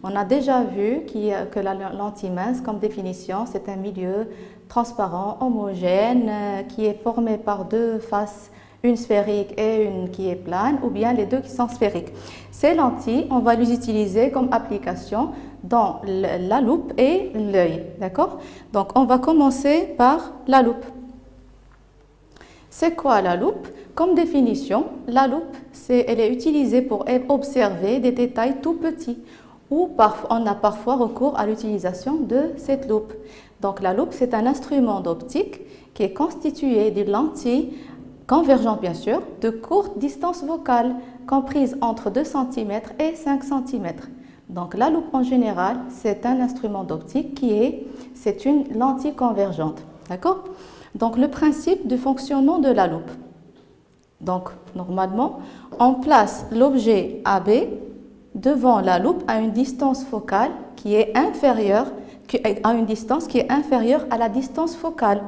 On a déjà vu que la lentille mince, comme définition, c'est un milieu transparent, homogène, qui est formé par deux faces, une sphérique et une qui est plane, ou bien les deux qui sont sphériques. Ces lentilles, on va les utiliser comme application dans la loupe et l'œil, d'accord? Donc, on va commencer par la loupe. C'est quoi la loupe? Comme définition, la loupe, elle est utilisée pour observer des détails tout petits, ou on a parfois recours à l'utilisation de cette loupe. Donc, la loupe, c'est un instrument d'optique qui est constitué d'une lentille convergente, bien sûr, de courte distance vocale, comprise entre 2 cm et 5 cm. Donc, la loupe en général, c'est un instrument d'optique c'est une lentille convergente. D'accord? Donc, le principe de fonctionnement de la loupe. Donc, normalement, on place l'objet AB devant la loupe à une distance focale qui est inférieure à la distance focale.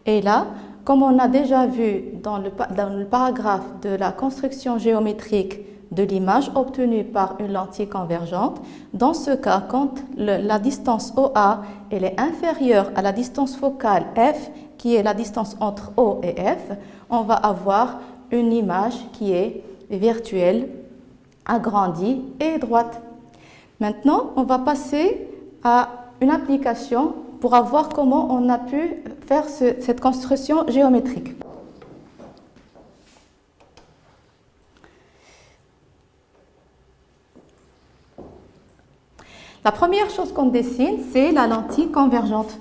Et là, comme on a déjà vu dans le paragraphe de la construction géométrique de l'image obtenue par une lentille convergente, dans ce cas, quand la distance OA elle est inférieure à la distance focale F, qui est la distance entre O et F, on va avoir une image qui est virtuelle, agrandie et droite. Maintenant, on va passer à une application pour voir comment on a pu faire cette construction géométrique. La première chose qu'on dessine, c'est la lentille convergente.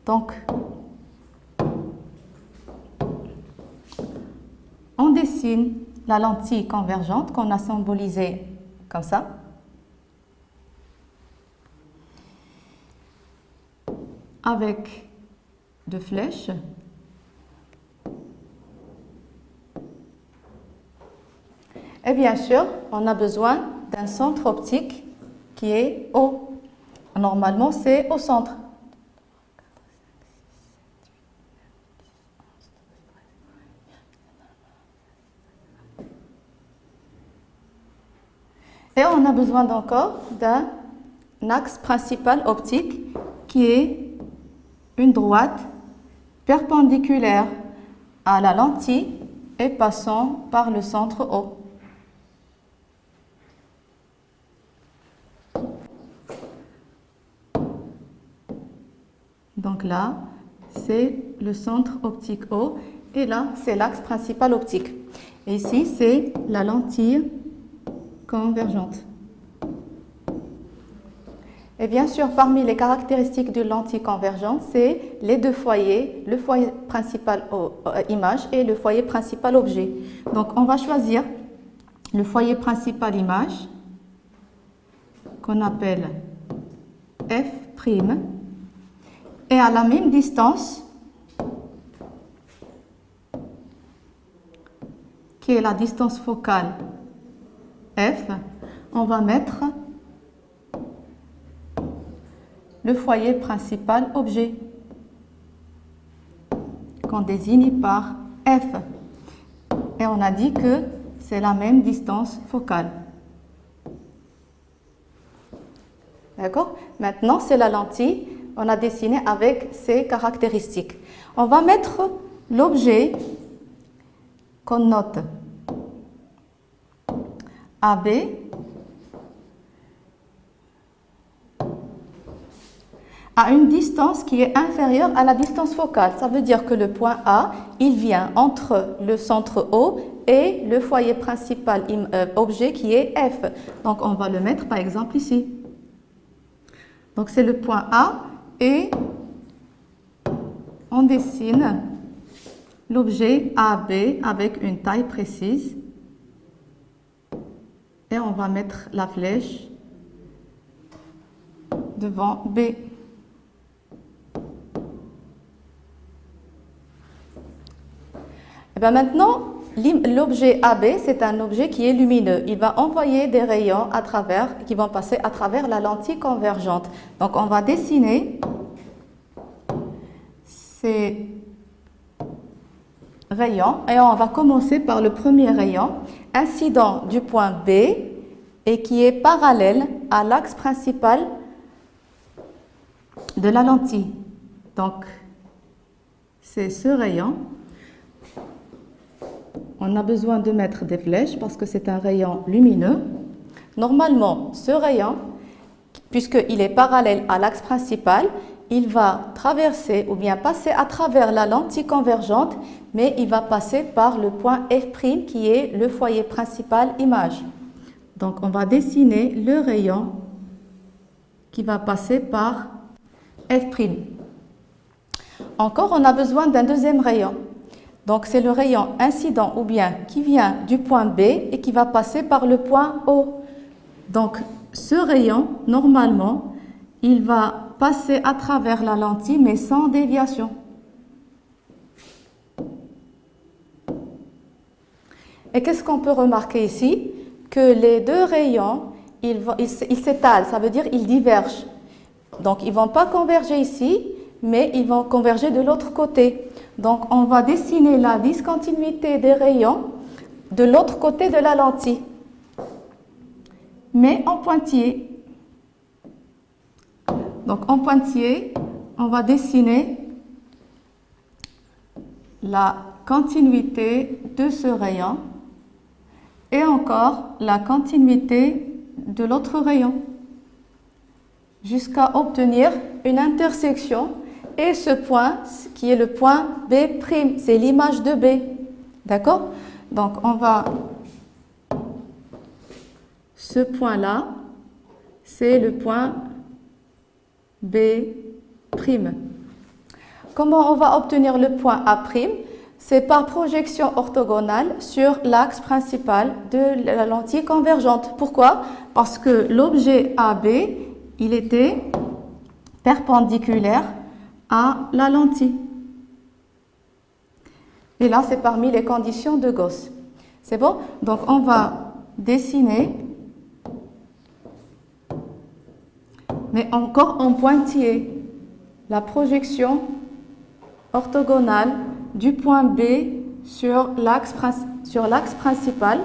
Donc, on dessine la lentille convergente qu'on a symbolisée comme ça. Avec deux flèches. Et bien sûr, on a besoin d'un centre optique qui est O. Normalement, c'est au centre. Et on a besoin encore d'un axe principal optique qui est une droite perpendiculaire à la lentille et passant par le centre O. Donc là, c'est le centre optique O et là, c'est l'axe principal optique. Et ici, c'est la lentille convergente. Et bien sûr, parmi les caractéristiques d'une lentille convergente, c'est les deux foyers, le foyer principal image et le foyer principal objet. Donc, on va choisir le foyer principal image, qu'on appelle F', et à la même distance, qui est la distance focale F, on va mettre le foyer principal objet qu'on désigne par F. Et on a dit que c'est la même distance focale. D'accord? Maintenant, c'est la lentille. On a dessiné avec ses caractéristiques. On va mettre l'objet qu'on note AB à une distance qui est inférieure à la distance focale. Ça veut dire que le point A, il vient entre le centre O et le foyer principal objet qui est F. Donc, on va le mettre par exemple ici. Donc, c'est le point A et on dessine l'objet AB avec une taille précise. Et on va mettre la flèche devant B. Et bien maintenant, l'objet AB, c'est un objet qui est lumineux. Il va envoyer des rayons qui vont passer à travers la lentille convergente. Donc, on va dessiner ces rayons et on va commencer par le premier rayon incident du point B et qui est parallèle à l'axe principal de la lentille. Donc, c'est ce rayon. On a besoin de mettre des flèches parce que c'est un rayon lumineux. Normalement, ce rayon, puisqu'il est parallèle à l'axe principal, il va traverser ou bien passer à travers la lentille convergente, mais il va passer par le point F' qui est le foyer principal image. Donc, on va dessiner le rayon qui va passer par F'. Encore, on a besoin d'un deuxième rayon. Donc, c'est le rayon incident ou bien qui vient du point B et qui va passer par le point O. Donc, ce rayon, normalement, il va passer à travers la lentille, mais sans déviation. Et qu'est-ce qu'on peut remarquer ici? Que les deux rayons, ils s'étalent, ça veut dire ils divergent. Donc, ils ne vont pas converger ici, mais ils vont converger de l'autre côté. Donc, on va dessiner la discontinuité des rayons de l'autre côté de la lentille, mais en pointillé. Donc, en pointillé, on va dessiner la continuité de ce rayon et encore la continuité de l'autre rayon jusqu'à obtenir une intersection. Et ce point, qui est le point B', c'est l'image de B. D'accord? Donc, on va... Ce point-là, c'est le point B'. Comment on va obtenir le point A'? C'est par projection orthogonale sur l'axe principal de la lentille convergente. Pourquoi? Parce que l'objet AB, il était perpendiculaire à la lentille. Et là, c'est parmi les conditions de Gauss. C'est bon? Donc, on va dessiner, mais encore en pointillé, la projection orthogonale du point B sur l'axe principal.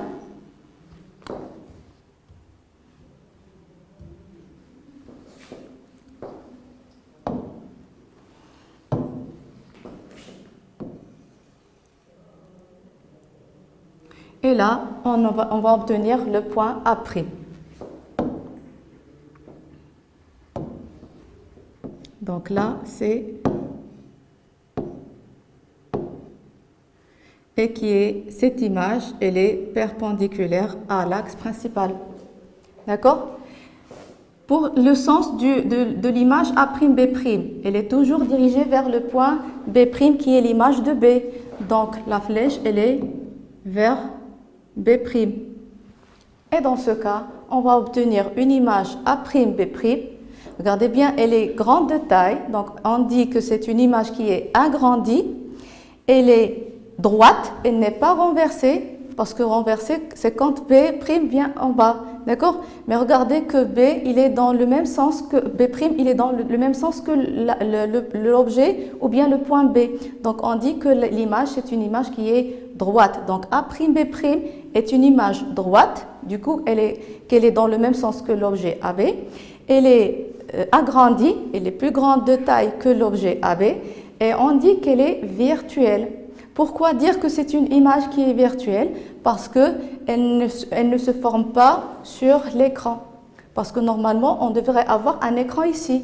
Et là, on va obtenir le point A'. Donc là, c'est... Et qui est cette image, elle est perpendiculaire à l'axe principal. D'accord? Pour le sens de l'image A'B', elle est toujours dirigée vers le point B' qui est l'image de B. Donc la flèche, elle est vers B'. Et dans ce cas, on va obtenir une image A'B'. Regardez bien, elle est grande de taille. Donc on dit que c'est une image qui est agrandie. Elle est droite, elle n'est pas renversée, parce que renversée, c'est quand B' vient en bas, d'accord? Mais regardez que B, il est dans le même sens que B', il est dans le même sens que l'objet ou bien le point B. Donc, on dit que l'image, c'est une image qui est droite. Donc, A'B' est une image droite, du coup, qu'elle est dans le même sens que l'objet AB. Elle est agrandie, elle est plus grande de taille que l'objet AB, et on dit qu'elle est virtuelle. Pourquoi dire que c'est une image qui est virtuelle? Parce qu'elle ne se forme pas sur l'écran. Parce que normalement, on devrait avoir un écran ici.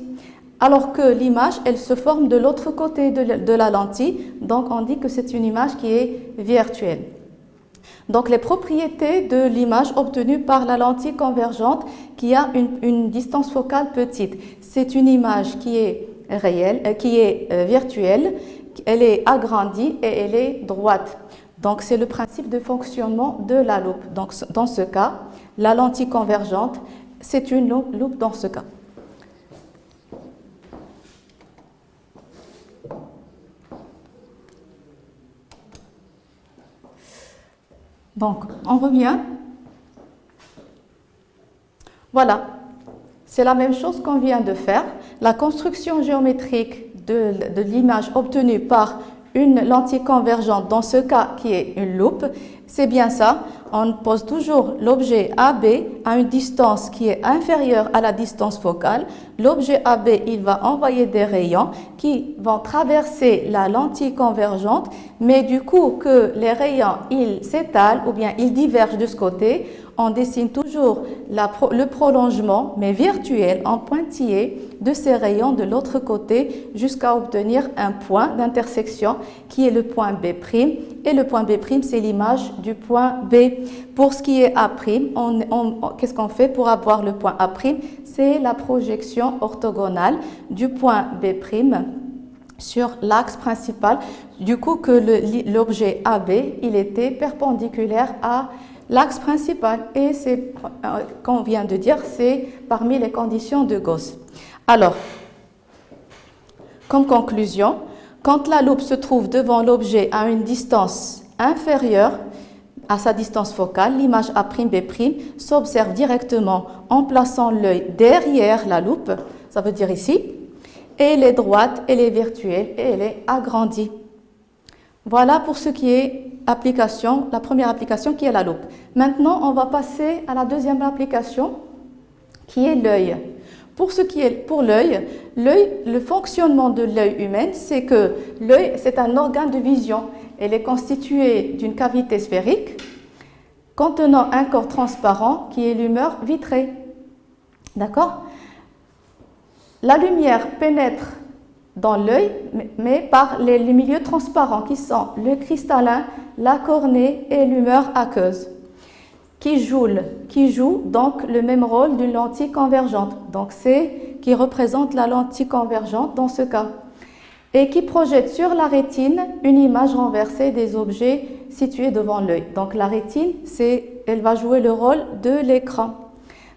Alors que l'image, elle se forme de l'autre côté de la lentille. Donc, on dit que c'est une image qui est virtuelle. Donc, les propriétés de l'image obtenue par la lentille convergente qui a une distance focale petite. C'est une image qui est réelle, qui est virtuelle. Elle est agrandie et elle est droite. Donc, c'est le principe de fonctionnement de la loupe. Donc, dans ce cas, la lentille convergente, c'est une loupe dans ce cas. Donc, on revient. Voilà, c'est la même chose qu'on vient de faire. La construction géométrique de l'image obtenue par une lentille convergente, dans ce cas qui est une loupe, C'est bien ça. On pose toujours l'objet AB à une distance qui est inférieure à la distance focale. L'objet AB, il va envoyer des rayons qui vont traverser la lentille convergente, mais du coup que les rayons, ils s'étalent ou bien ils divergent de ce côté, on dessine toujours le prolongement, mais virtuel, en pointillé, de ces rayons de l'autre côté jusqu'à obtenir un point d'intersection qui est le point B'. Et le point B', c'est l'image du point B. Pour ce qui est A', qu'est-ce qu'on fait pour avoir le point A'? C'est la projection orthogonale du point B' sur l'axe principal. Du coup, que l'objet AB, il était perpendiculaire à l'axe principal. Et c'est, qu'on vient de dire, c'est parmi les conditions de Gauss. Alors, comme conclusion, quand la loupe se trouve devant l'objet à une distance inférieure à sa distance focale, l'image A'B' s'observe directement en plaçant l'œil derrière la loupe, ça veut dire ici, et elle est droite, elle est virtuelle et elle est agrandie. Voilà pour ce qui est application, la première application qui est la loupe. Maintenant, on va passer à la deuxième application qui est l'œil. Pour ce qui est pour l'œil, le fonctionnement de l'œil humain, c'est que l'œil, c'est un organe de vision. Elle est constituée d'une cavité sphérique contenant un corps transparent qui est l'humeur vitrée. D'accord? La lumière pénètre dans l'œil, mais par les milieux transparents qui sont le cristallin, la cornée et l'humeur aqueuse, qui joue donc le même rôle d'une lentille convergente. Donc c'est qui représente la lentille convergente dans ce cas, et qui projette sur la rétine une image renversée des objets situés devant l'œil. Donc la rétine, elle va jouer le rôle de l'écran.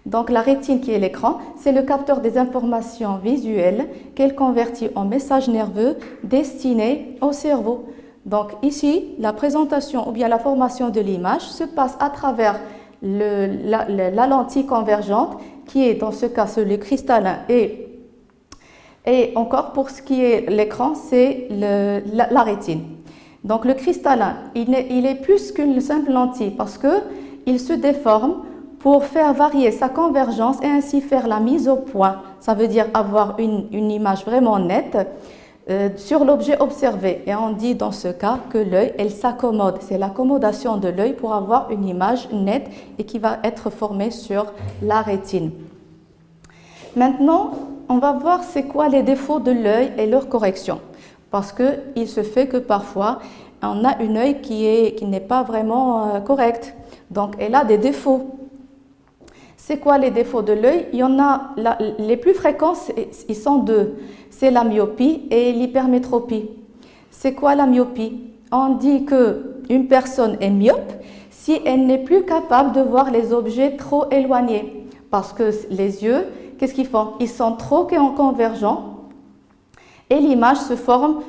Donc la rétine qui est l'écran, c'est le capteur des informations visuelles qu'elle convertit en messages nerveux destinés au cerveau. Donc ici, la présentation ou bien la formation de l'image se passe à travers la lentille convergente qui est dans ce cas le cristallin et encore pour ce qui est l'écran, c'est la rétine. Donc le cristallin, il est plus qu'une simple lentille parce qu'il se déforme pour faire varier sa convergence et ainsi faire la mise au point. Ça veut dire avoir une image vraiment nette sur l'objet observé. Et on dit dans ce cas que l'œil, elle s'accommode. C'est l'accommodation de l'œil pour avoir une image nette et qui va être formée sur la rétine. Maintenant, on va voir c'est quoi les défauts de l'œil et leur correction. Parce qu'il se fait que parfois, on a une œil qui n'est pas vraiment correcte. Donc, elle a des défauts. C'est quoi les défauts de l'œil? Il y en a, les plus fréquents, ils sont deux. C'est la myopie et l'hypermétropie. C'est quoi la myopie? On dit qu'une personne est myope si elle n'est plus capable de voir les objets trop éloignés. Parce que les yeux, qu'est-ce qu'ils font? Ils sont trop convergents et l'image se forme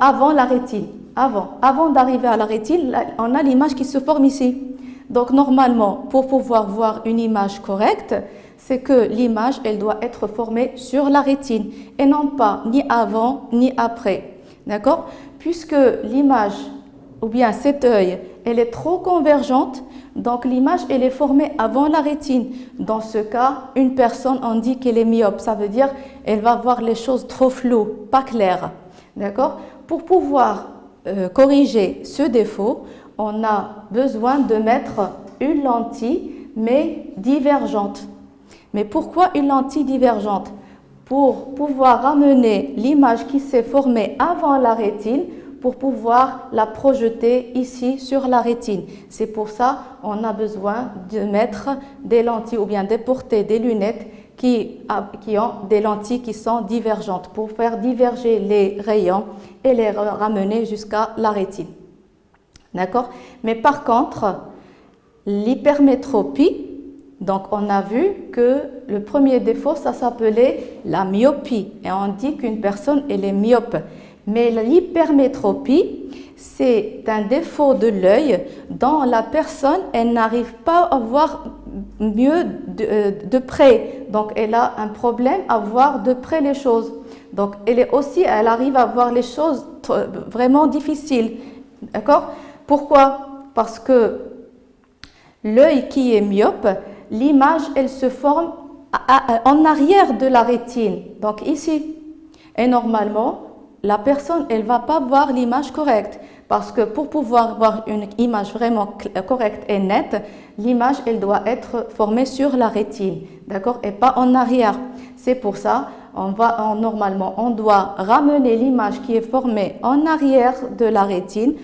avant la rétine. Avant d'arriver à la rétine, on a l'image qui se forme ici. Donc normalement, pour pouvoir voir une image correcte, c'est que l'image, elle doit être formée sur la rétine et non pas ni avant ni après. D'accord? Puisque l'image, ou bien cet œil, elle est trop convergente, donc l'image, elle est formée avant la rétine. Dans ce cas, une personne, on dit qu'elle est myope. Ça veut dire qu'elle va voir les choses trop floues, pas claires. D'accord? Pour pouvoir corriger ce défaut, on a besoin de mettre une lentille, mais divergente. Mais pourquoi une lentille divergente? Pour pouvoir ramener l'image qui s'est formée avant la rétine, pour pouvoir la projeter ici sur la rétine. C'est pour ça qu'on a besoin de mettre des lentilles ou bien de porter des lunettes qui ont des lentilles qui sont divergentes pour faire diverger les rayons et les ramener jusqu'à la rétine. D'accord? Mais par contre, l'hypermétropie, donc on a vu que le premier défaut, ça s'appelait la myopie. Et on dit qu'une personne, elle est myope. Mais l'hypermétropie, c'est un défaut de l'œil dont la personne, elle n'arrive pas à voir mieux de près. Donc elle a un problème à voir de près les choses. Donc elle arrive à voir les choses vraiment difficiles. D'accord? Pourquoi? Parce que l'œil qui est myope, l'image, elle se forme en arrière de la rétine, donc ici. Et normalement, la personne, elle ne va pas voir l'image correcte. Parce que pour pouvoir voir une image vraiment correcte et nette, l'image, elle doit être formée sur la rétine, d'accord, et pas en arrière. C'est pour ça, normalement, on doit ramener l'image qui est formée en arrière de la rétine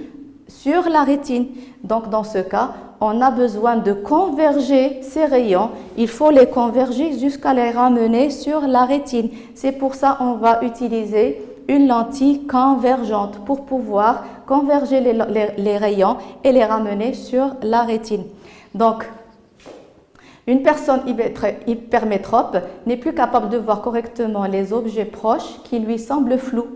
sur la rétine. Donc, dans ce cas, on a besoin de converger ces rayons. Il faut les converger jusqu'à les ramener sur la rétine. C'est pour ça qu'on va utiliser une lentille convergente pour pouvoir converger les rayons et les ramener sur la rétine. Donc, une personne hypermétrope n'est plus capable de voir correctement les objets proches qui lui semblent flous.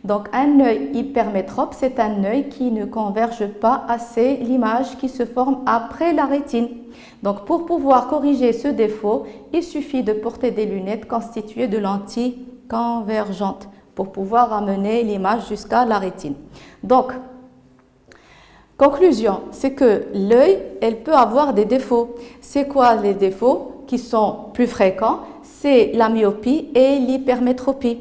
Donc, un œil hypermétrope, c'est un œil qui ne converge pas assez l'image qui se forme après la rétine. Donc, pour pouvoir corriger ce défaut, il suffit de porter des lunettes constituées de lentilles convergentes pour pouvoir ramener l'image jusqu'à la rétine. Donc, conclusion, c'est que l'œil, elle peut avoir des défauts. C'est quoi les défauts qui sont plus fréquents? C'est la myopie et l'hypermétropie.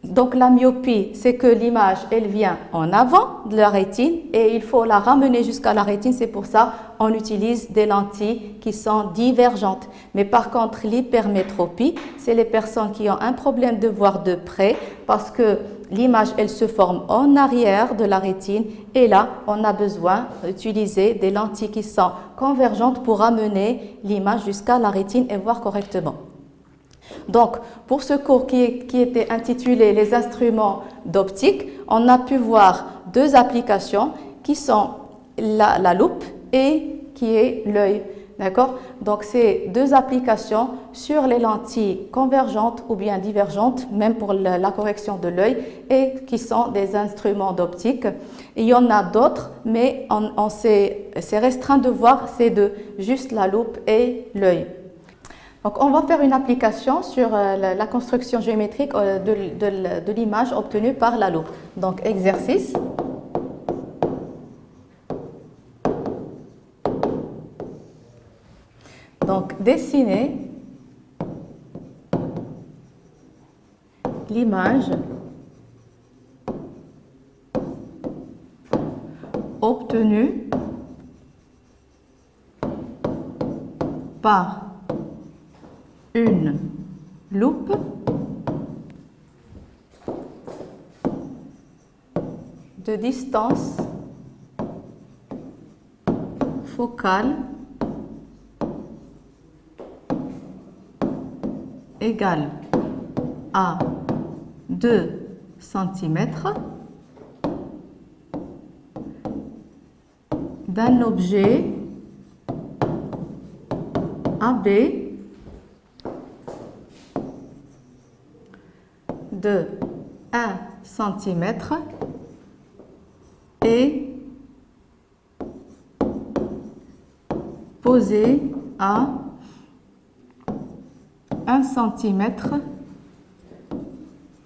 Donc la myopie, c'est que l'image, elle vient en avant de la rétine et il faut la ramener jusqu'à la rétine. C'est pour ça qu'on utilise des lentilles qui sont divergentes. Mais par contre, l'hypermétropie, c'est les personnes qui ont un problème de voir de près parce que l'image, elle se forme en arrière de la rétine et là, on a besoin d'utiliser des lentilles qui sont convergentes pour ramener l'image jusqu'à la rétine et voir correctement. Donc, pour ce cours qui était intitulé « Les instruments d'optique », on a pu voir deux applications qui sont la loupe et qui est l'œil. D'accord? Donc, c'est deux applications sur les lentilles convergentes ou bien divergentes, même pour la correction de l'œil, et qui sont des instruments d'optique. Il y en a d'autres, mais on s'est restreint de voir ces deux, juste la loupe et l'œil. Donc, on va faire une application sur la construction géométrique de l'image obtenue par la loupe. Donc, exercice. Donc, dessiner l'image obtenue par une loupe de distance focale égale à 2 cm d'un objet AB de 1 cm et posé à 1 cm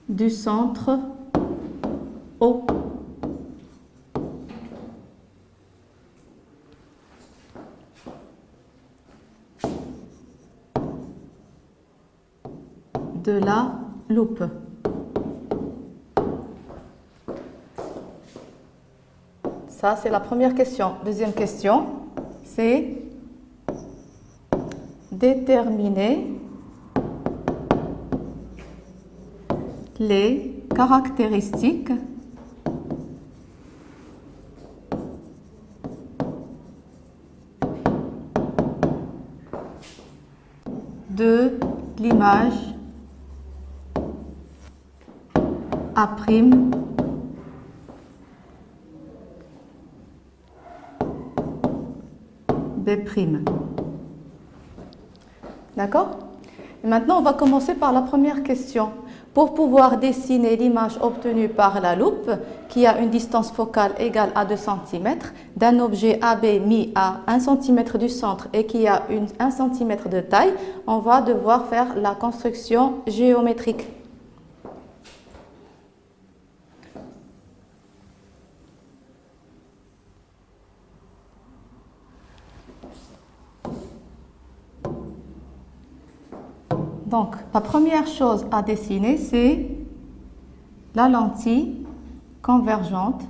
du centre O. De la loupe. Ça, c'est la première question. Deuxième question, c'est déterminer les caractéristiques de l'image A', B'. D'accord? Et maintenant, on va commencer par la première question. Pour pouvoir dessiner l'image obtenue par la loupe, qui a une distance focale égale à 2 cm, d'un objet AB mis à 1 cm du centre et qui a 1 cm de taille, on va devoir faire la construction géométrique. Donc, la première chose à dessiner, c'est la lentille convergente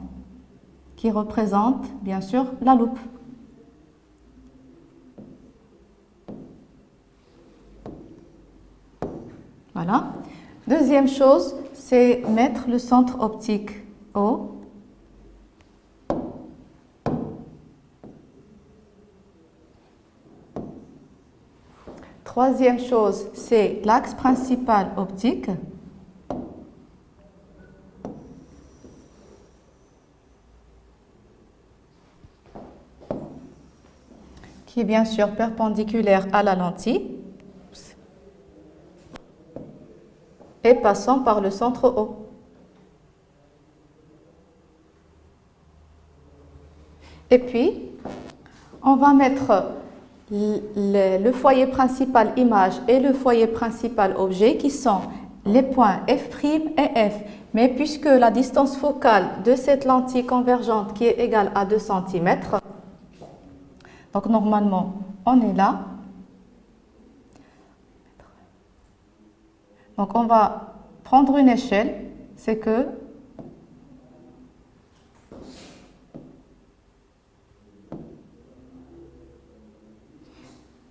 qui représente, bien sûr, la loupe. Voilà. Deuxième chose, c'est mettre le centre optique O. Troisième chose, c'est l'axe principal optique. Qui est bien sûr perpendiculaire à la lentille et passant par le centre O. Et puis, on va mettre le foyer principal image et le foyer principal objet qui sont les points F' et F. Mais puisque la distance focale de cette lentille convergente qui est égale à 2 cm, donc normalement on est là. Donc on va prendre une échelle, c'est que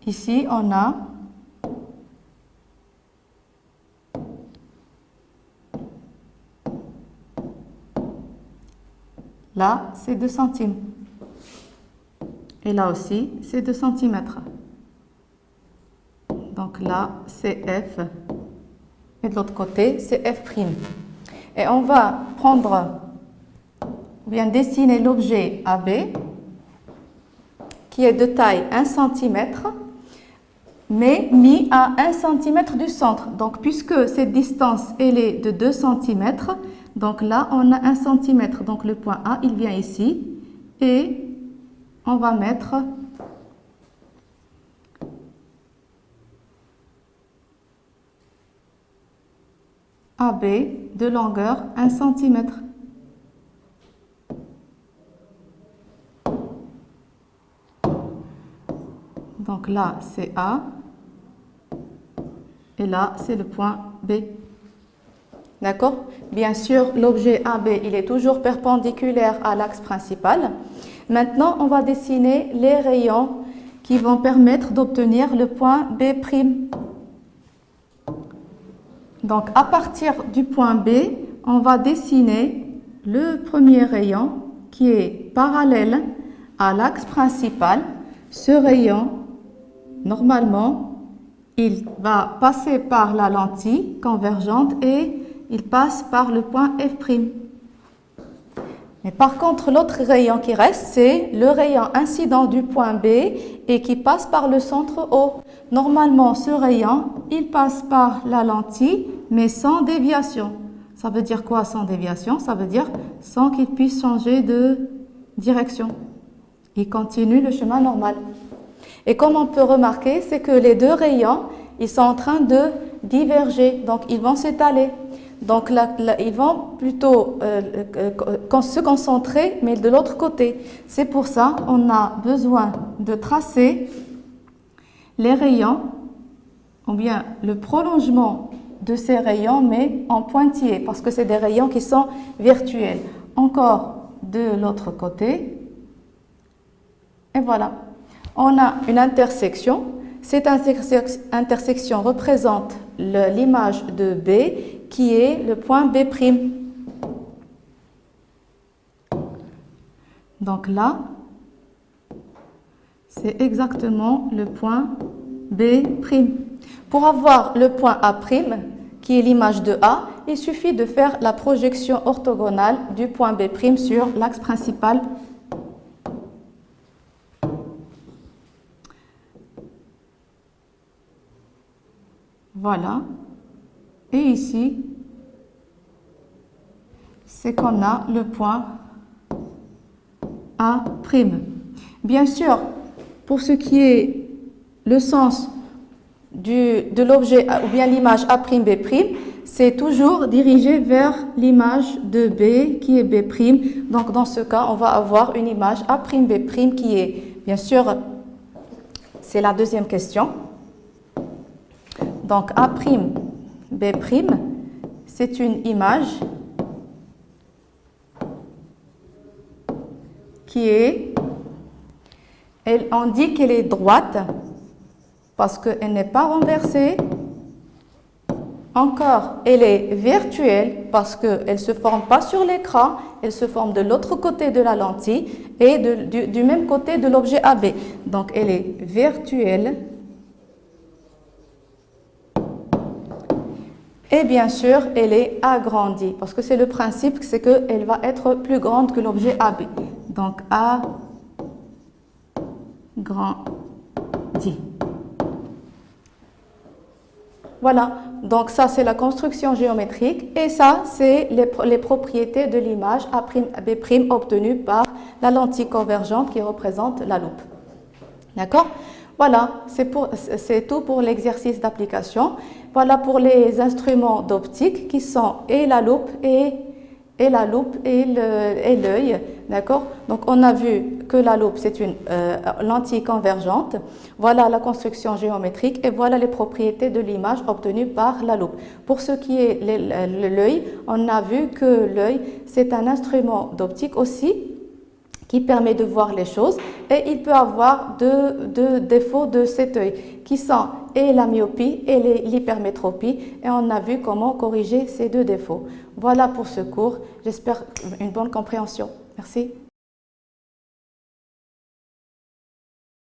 ici on a là c'est 2 centimes et là aussi c'est 2 cm. Donc là c'est F. Et de l'autre côté, c'est F'. Et on va prendre, ou bien dessiner l'objet AB, qui est de taille 1 cm, mais mis à 1 cm du centre. Donc, puisque cette distance, elle est de 2 cm, donc là, on a 1 cm. Donc, le point A, il vient ici. Et on va mettre AB de longueur 1 cm. Donc là, c'est A. Et là, c'est le point B. D'accord? Bien sûr, l'objet AB, il est toujours perpendiculaire à l'axe principal. Maintenant, on va dessiner les rayons qui vont permettre d'obtenir le point B'. Donc, à partir du point B, on va dessiner le premier rayon qui est parallèle à l'axe principal. Ce rayon, normalement, il va passer par la lentille convergente et il passe par le point F'. Mais par contre, l'autre rayon qui reste, c'est le rayon incident du point B et qui passe par le centre O. Normalement, ce rayon, il passe par la lentille, mais sans déviation. Ça veut dire quoi sans déviation? Ça veut dire sans qu'il puisse changer de direction. Il continue le chemin normal. Et comme on peut remarquer, c'est que les deux rayons, ils sont en train de diverger, donc ils vont s'étaler. Donc là, ils vont plutôt se concentrer, mais de l'autre côté. C'est pour ça qu'on a besoin de tracer les rayons, ou bien le prolongement de ces rayons, mais en pointillé, parce que c'est des rayons qui sont virtuels. Encore de l'autre côté. Et voilà. On a une intersection. Cette intersection représente l'image de B qui est le point B'. Donc là, c'est exactement le point B'. Pour avoir le point A', qui est l'image de A, il suffit de faire la projection orthogonale du point B' sur l'axe principal. Voilà. Et ici, c'est qu'on a le point A'. Bien sûr, pour ce qui est le sens de l'objet ou bien l'image A', B', c'est toujours dirigé vers l'image de B qui est B'. Donc, dans ce cas, on va avoir une image A', B' qui est, bien sûr, c'est la deuxième question. Donc A', B', c'est une image qui est, on dit qu'elle est droite parce qu'elle n'est pas renversée. Encore, elle est virtuelle parce qu'elle ne se forme pas sur l'écran, elle se forme de l'autre côté de la lentille et du même côté de l'objet AB. Donc, elle est virtuelle. Et bien sûr, elle est agrandie parce que c'est le principe, c'est qu'elle va être plus grande que l'objet AB. Donc, agrandie. Voilà, donc ça c'est la construction géométrique et ça c'est les propriétés de l'image A', B' obtenues par la lentille convergente qui représente la loupe. D'accord? Voilà, c'est tout pour l'exercice d'application. Voilà pour les instruments d'optique qui sont et la loupe et l'œil. D'accord? Donc on a vu que la loupe c'est une lentille convergente. Voilà la construction géométrique et voilà les propriétés de l'image obtenues par la loupe. Pour ce qui est l'œil, on a vu que l'œil c'est un instrument d'optique aussi qui permet de voir les choses et il peut avoir deux défauts de cet œil qui sont et la myopie et l'hypermétropie et on a vu comment corriger ces deux défauts. Voilà pour ce cours, j'espère une bonne compréhension. Merci.